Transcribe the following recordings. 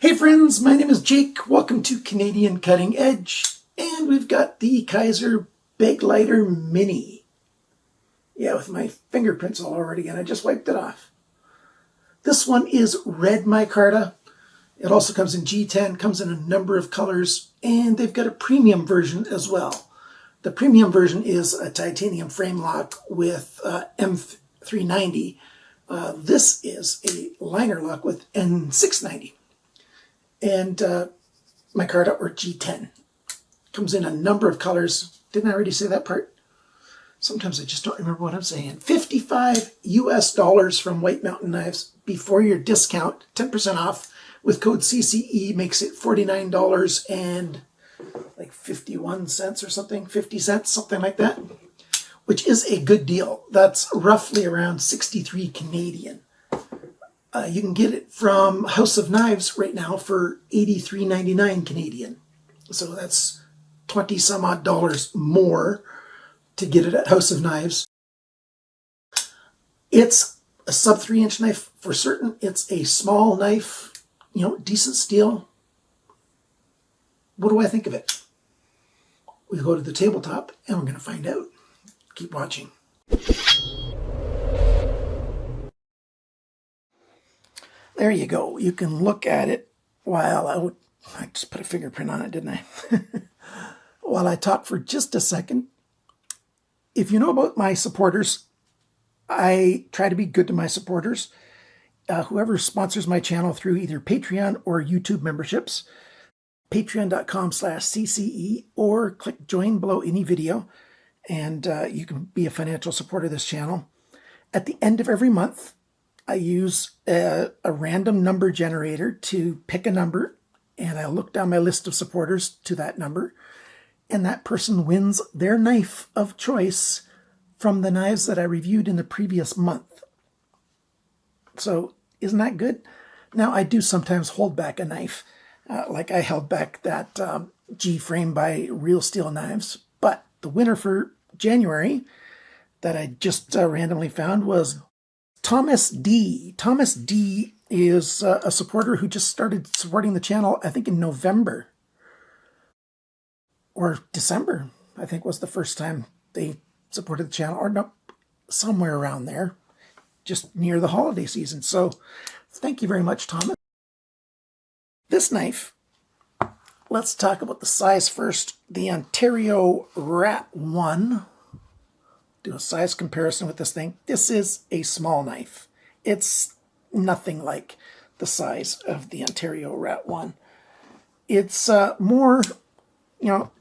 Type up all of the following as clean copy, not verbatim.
Hey friends, my name is Jake. Welcome to Canadian Cutting Edge, and we've got the Kizer Begleiter Mini. Yeah, with my fingerprints all over it again. I just wiped it off. This one is red micarta. It also comes in G10, comes in a number of colors, and they've got a premium version as well. The premium version is a titanium frame lock with M390. This is a liner lock with N690. And micarta or G10. Comes in a number of colors. Didn't I already say that part? Sometimes I just don't remember what I'm saying. $55 US from White Mountain Knives before your discount. 10% off with code CCE makes it $49 and like 51 cents or something, 50 cents, something like that, which is a good deal. That's roughly around 63 Canadian. You can get it from House of Knives right now for $83.99 Canadian. So that's 20 some odd dollars more to get it at House of Knives. It's a sub 3-inch knife for certain. It's a small knife, you know, decent steel. What do I think of it? We go to the tabletop and we're going to find out. Keep watching. There you go. You can look at it while I just put a fingerprint on it, didn't I? While I talk for just a second. If you know about my supporters, I try to be good to my supporters. Whoever sponsors my channel through either Patreon or YouTube memberships, patreon.com/CCE, or click join below any video, and you can be a financial supporter of this channel. At the end of every month, I use a random number generator to pick a number, and I look down my list of supporters to that number, and that person wins their knife of choice from the knives that I reviewed in the previous month. So isn't that good? Now, I do sometimes hold back a knife, like I held back that G-frame by Real Steel Knives, but the winner for January that I just randomly found was Thomas D. Thomas D is a supporter who just started supporting the channel, I think in November or December, I think was the first time they supported the channel, or no, somewhere around there, just near the holiday season. So thank you very much, Thomas. This knife, let's talk about the size first. The Ontario Rat 1. Do a size comparison with this thing. This is a small knife. It's nothing like the size of the Ontario Rat 1. It's more, you know,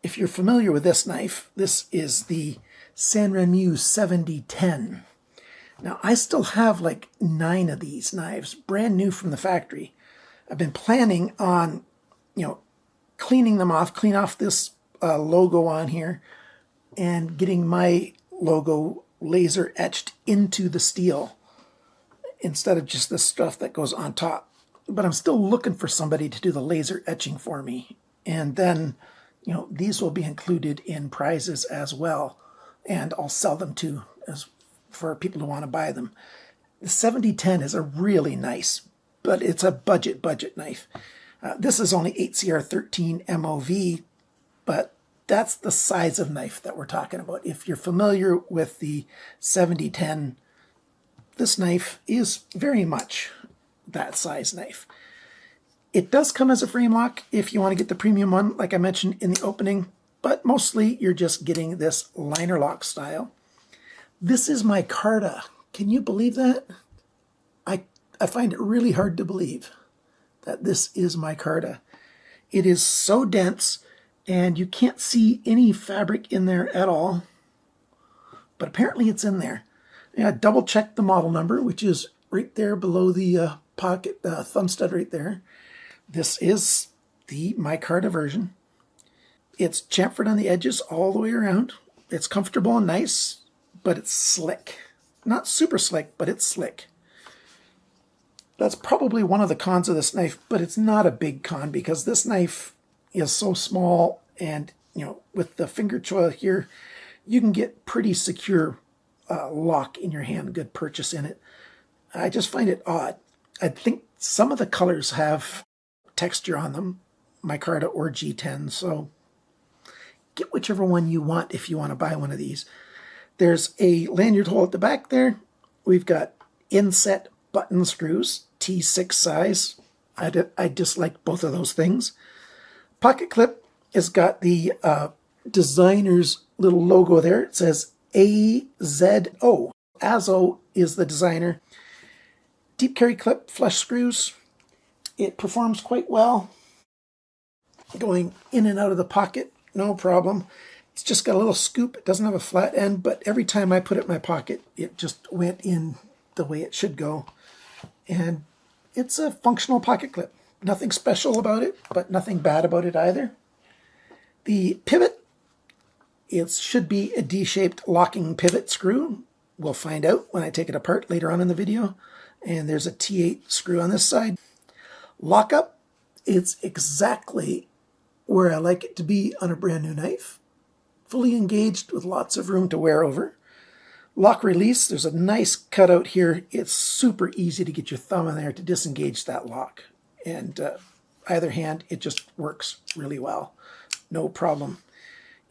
if you're familiar with this knife, this is the San Remu 7010. Now, I still have like 9 of these knives, brand new from the factory. I've been planning on, you know, cleaning them off, clean off this logo on here, and getting my logo laser etched into the steel instead of just the stuff that goes on top. But I'm still looking for somebody to do the laser etching for me. And then, you know, these will be included in prizes as well. And I'll sell them too for people who want to buy them. The 7010 is a really nice, but it's a budget knife. This is only 8CR13 MOV, but that's the size of knife that we're talking about. If you're familiar with the 7010, this knife is very much that size knife. It does come as a frame lock if you want to get the premium one, like I mentioned in the opening, but mostly you're just getting this liner lock style. This is micarta. Can you believe that? I find it really hard to believe that this is micarta. It is so dense, and you can't see any fabric in there at all, but apparently it's in there. Yeah, double check the model number, which is right there below the pocket thumb stud right there. This is the micarta version. It's chamfered on the edges all the way around. It's comfortable and nice, but it's slick. Not super slick, but it's slick. That's probably one of the cons of this knife, but it's not a big con because this knife is so small, and you know, with the finger choil here, you can get pretty secure lock in your hand, good purchase in it. I just find it odd. I think some of the colors have texture on them, Micarta or G10, so get whichever one you want if you want to buy one of these. There's a lanyard hole at the back there. We've got inset button screws, T6 size. I dislike both of those things. Pocket clip has got the designer's little logo there. It says AZO. AZO is the designer. Deep carry clip, flush screws. It performs quite well. Going in and out of the pocket, no problem. It's just got a little scoop. It doesn't have a flat end, but every time I put it in my pocket, it just went in the way it should go. And it's a functional pocket clip. Nothing special about it, but nothing bad about it either. The pivot, it should be a D-shaped locking pivot screw. We'll find out when I take it apart later on in the video. And there's a T8 screw on this side. Lockup, it's exactly where I like it to be on a brand new knife. Fully engaged with lots of room to wear over. Lock release, there's a nice cutout here. It's super easy to get your thumb in there to disengage that lock. And either hand, it just works really well. No problem.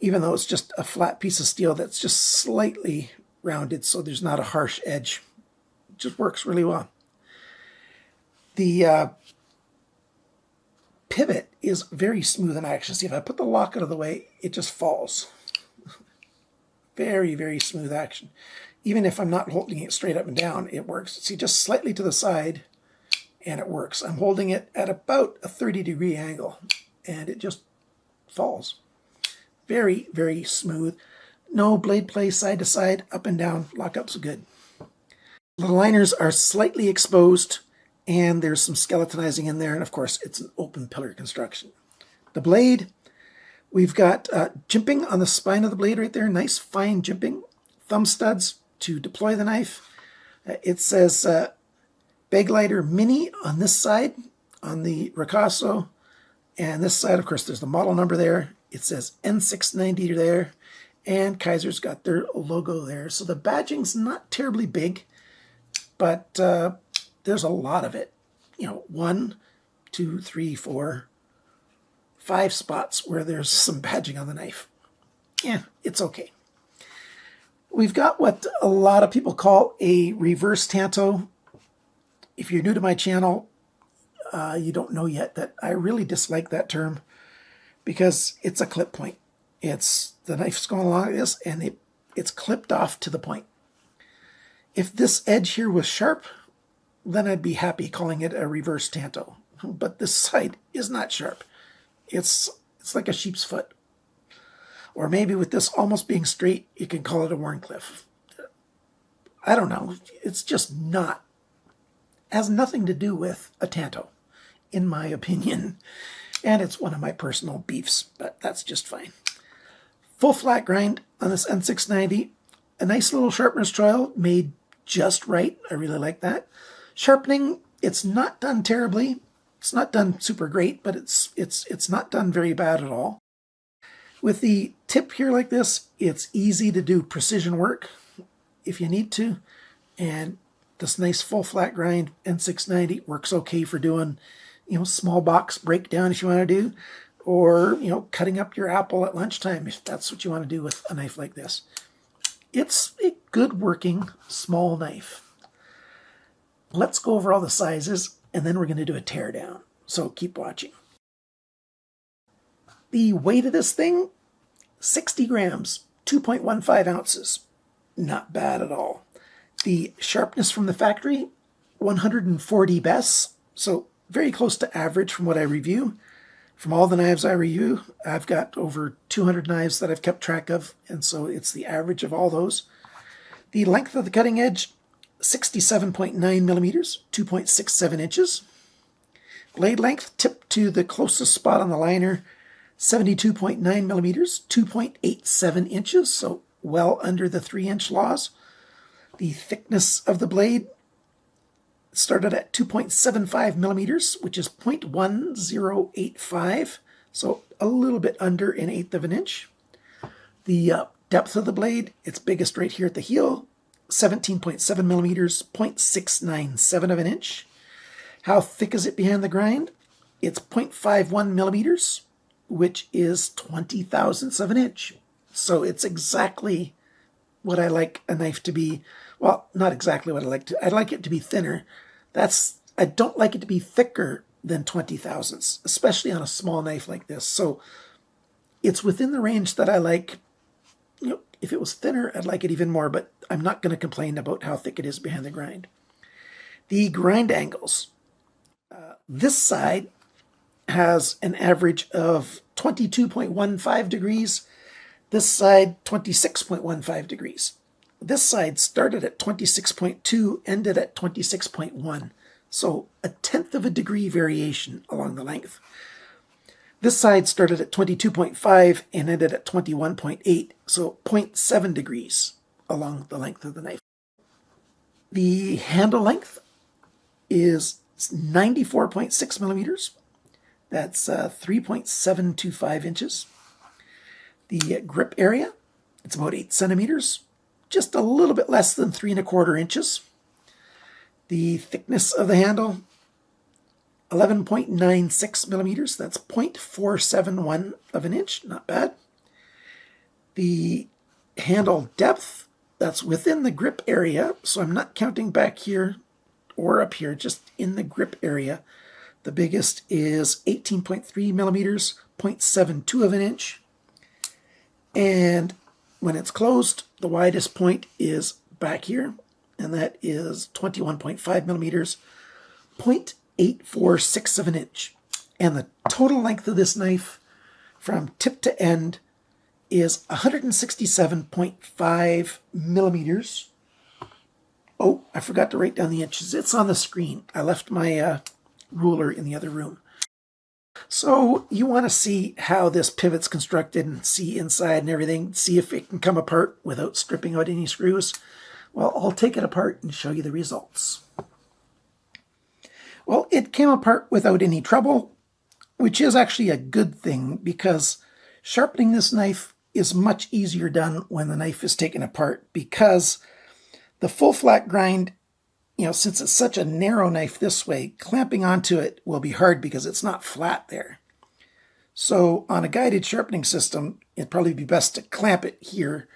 Even though it's just a flat piece of steel that's just slightly rounded, so there's not a harsh edge. It just works really well. The pivot is very smooth in action. See, if I put the lock out of the way, it just falls. Very, very smooth action. Even if I'm not holding it straight up and down, it works. See, just slightly to the side, and it works. I'm holding it at about a 30-degree angle, and it just falls. Very, very smooth. No blade play side to side, up and down. Lockup's good. The liners are slightly exposed, and there's some skeletonizing in there, and of course, it's an open pillar construction. The blade, we've got jimping on the spine of the blade right there. Nice fine jimping. Thumb studs to deploy the knife. It says Begleiter Mini on this side, on the Ricasso. And this side, of course, there's the model number there. It says N690 there. And Kizer's got their logo there. So the badging's not terribly big, but there's a lot of it. You know, 1, 2, 3, 4, 5 spots where there's some badging on the knife. Yeah, it's okay. We've got what a lot of people call a reverse tanto. If you're new to my channel, you don't know yet that I really dislike that term because it's a clip point. It's the knife's going along like this, and it's clipped off to the point. If this edge here was sharp, then I'd be happy calling it a reverse tanto. But this side is not sharp. It's like a sheep's foot. Or maybe with this almost being straight, you can call it a Warncliffe. I don't know. It's just not. Has nothing to do with a tanto, in my opinion. And it's one of my personal beefs, but that's just fine. Full flat grind on this N690. A nice little sharpener's choil made just right. I really like that. Sharpening, it's not done terribly. It's not done super great, but it's not done very bad at all. With the tip here like this, it's easy to do precision work if you need to. And this nice full flat grind N690 works okay for doing, you know, small box breakdown if you want to do, or, you know, cutting up your apple at lunchtime if that's what you want to do with a knife like this. It's a good working small knife. Let's go over all the sizes, and then we're going to do a teardown. So keep watching. The weight of this thing, 60 grams, 2.15 ounces. Not bad at all. The sharpness from the factory, 140 bes, so very close to average from what I review. From all the knives I review, I've got over 200 knives that I've kept track of, and so it's the average of all those. The length of the cutting edge, 67.9 millimeters, 2.67 inches. Blade length, tip to the closest spot on the liner, 72.9 millimeters, 2.87 inches, so well under the 3-inch laws. The thickness of the blade started at 2.75 millimeters, which is 0.1085, so a little bit under 1/8 of an inch. The depth of the blade, it's biggest right here at the heel, 17.7 millimeters, 0.697 of an inch. How thick is it behind the grind? It's 0.51 millimeters, which is 20 thousandths of an inch. So it's exactly what I like a knife to be. Well, not exactly what I like to. I like it to be thinner. I don't like it to be thicker than 20 thousandths, especially on a small knife like this. So it's within the range that I like. You know, if it was thinner, I'd like it even more, but I'm not going to complain about how thick it is behind the grind. The grind angles. This side has an average of 22.15 degrees. This side, 26.15 degrees. This side started at 26.2, ended at 26.1. So a tenth of a degree variation along the length. This side started at 22.5 and ended at 21.8, so 0.7 degrees along the length of the knife. The handle length is 94.6 millimeters. That's 3.725 inches. The grip area, it's about 8 centimeters, just a little bit less than 3¼ inches. The thickness of the handle, 11.96 millimeters. That's 0.471 of an inch. Not bad. The handle depth, that's within the grip area. So I'm not counting back here or up here, just in the grip area. The biggest is 18.3 millimeters, 0.72 of an inch. And when it's closed, the widest point is back here, and that is 21.5 millimeters, 0.846 of an inch. And the total length of this knife from tip to end is 167.5 millimeters. Oh, I forgot to write down the inches. It's on the screen. I left my ruler in the other room. So you want to see how this pivot's constructed and see inside and everything, see if it can come apart without stripping out any screws. Well, I'll take it apart and show you the results. Well, it came apart without any trouble, which is actually a good thing because sharpening this knife is much easier done when the knife is taken apart, because the full flat grind, you know, since it's such a narrow knife this way, clamping onto it will be hard because it's not flat there. So on a guided sharpening system, it'd probably be best to clamp it here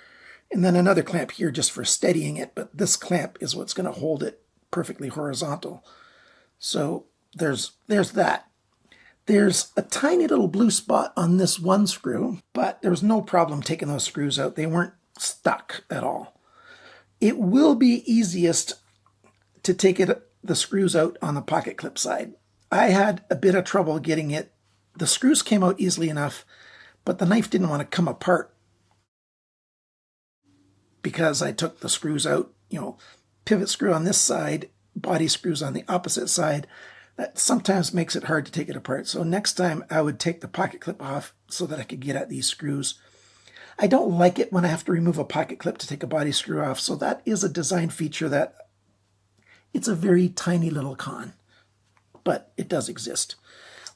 and then another clamp here just for steadying it. But this clamp is what's going to hold it perfectly horizontal. So there's that. There's a tiny little blue spot on this one screw, but there was no problem taking those screws out. They weren't stuck at all. It will be easiest to take the screws out on the pocket clip side. I had a bit of trouble getting it. The screws came out easily enough, but the knife didn't want to come apart because I took the screws out, you know, pivot screw on this side, body screws on the opposite side. That sometimes makes it hard to take it apart. So next time I would take the pocket clip off so that I could get at these screws. I don't like it when I have to remove a pocket clip to take a body screw off. So that is a design feature that it's a very tiny little con, but it does exist.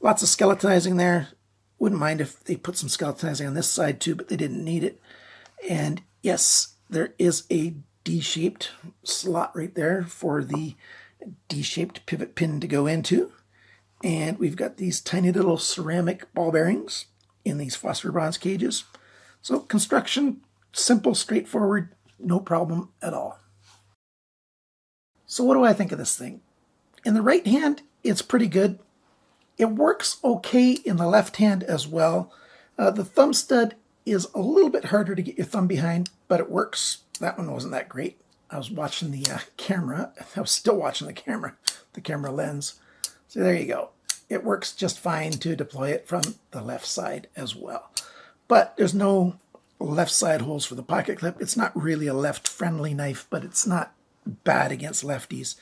Lots of skeletonizing there. Wouldn't mind if they put some skeletonizing on this side too, but they didn't need it. And yes, there is a D-shaped slot right there for the D-shaped pivot pin to go into. And we've got these tiny little ceramic ball bearings in these phosphor bronze cages. So construction, simple, straightforward, no problem at all. So what do I think of this thing? In the right hand, it's pretty good. It works okay in the left hand as well. The thumb stud is a little bit harder to get your thumb behind, but it works. That one wasn't that great. I was watching the camera. I was still watching the camera lens. So there you go. It works just fine to deploy it from the left side as well. But there's no left side holes for the pocket clip. It's not really a left-friendly knife, but it's not bad against lefties.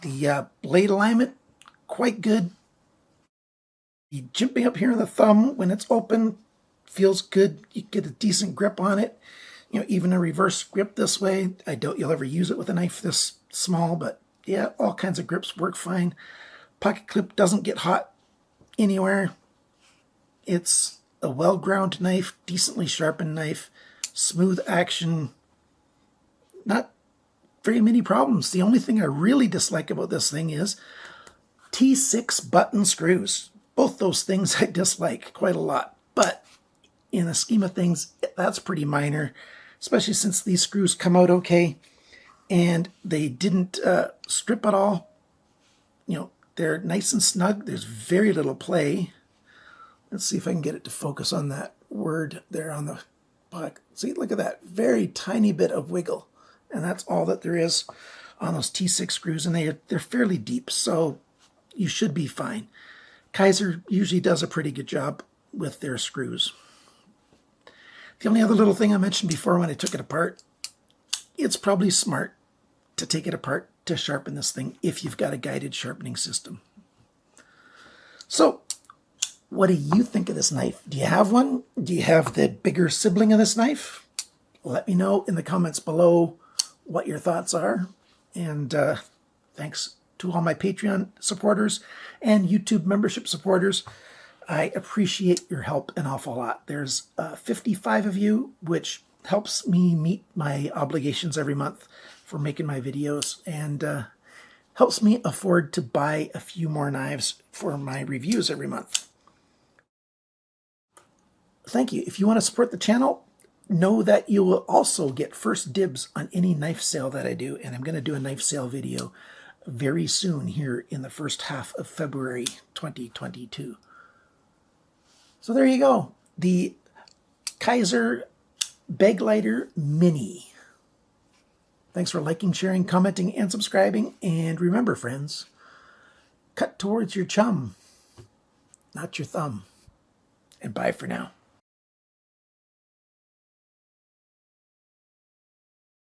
The blade alignment, quite good. The jimping up here in the thumb when it's open feels good. You get a decent grip on it. You know, even a reverse grip this way. I doubt you'll ever use it with a knife this small, but yeah, all kinds of grips work fine. Pocket clip doesn't get hot anywhere. It's a well-ground knife, decently sharpened knife, smooth action, not very many problems. The only thing I really dislike about this thing is T6 button screws. Both those things I dislike quite a lot, but in the scheme of things, that's pretty minor, especially since these screws come out okay and they didn't strip at all. You know, they're nice and snug. There's very little play. Let's see if I can get it to focus on that word there on the back. See, look at that. Very tiny bit of wiggle. And that's all that there is on those T6 screws. And they're fairly deep, so you should be fine. Kizer usually does a pretty good job with their screws. The only other little thing I mentioned before when I took it apart, it's probably smart to take it apart to sharpen this thing if you've got a guided sharpening system. So, what do you think of this knife? Do you have one? Do you have the bigger sibling of this knife? Let me know in the comments below what your thoughts are. And thanks to all my Patreon supporters and YouTube membership supporters. I appreciate your help an awful lot. There's 55 of you, which helps me meet my obligations every month for making my videos and helps me afford to buy a few more knives for my reviews every month. Thank you. If you want to support the channel, know that you will also get first dibs on any knife sale that I do, and I'm going to do a knife sale video very soon here in the first half of February 2022. So there you go, the Kizer Begleiter Mini. Thanks for liking, sharing, commenting, and subscribing. And remember, friends, cut towards your chum, not your thumb. And bye for now.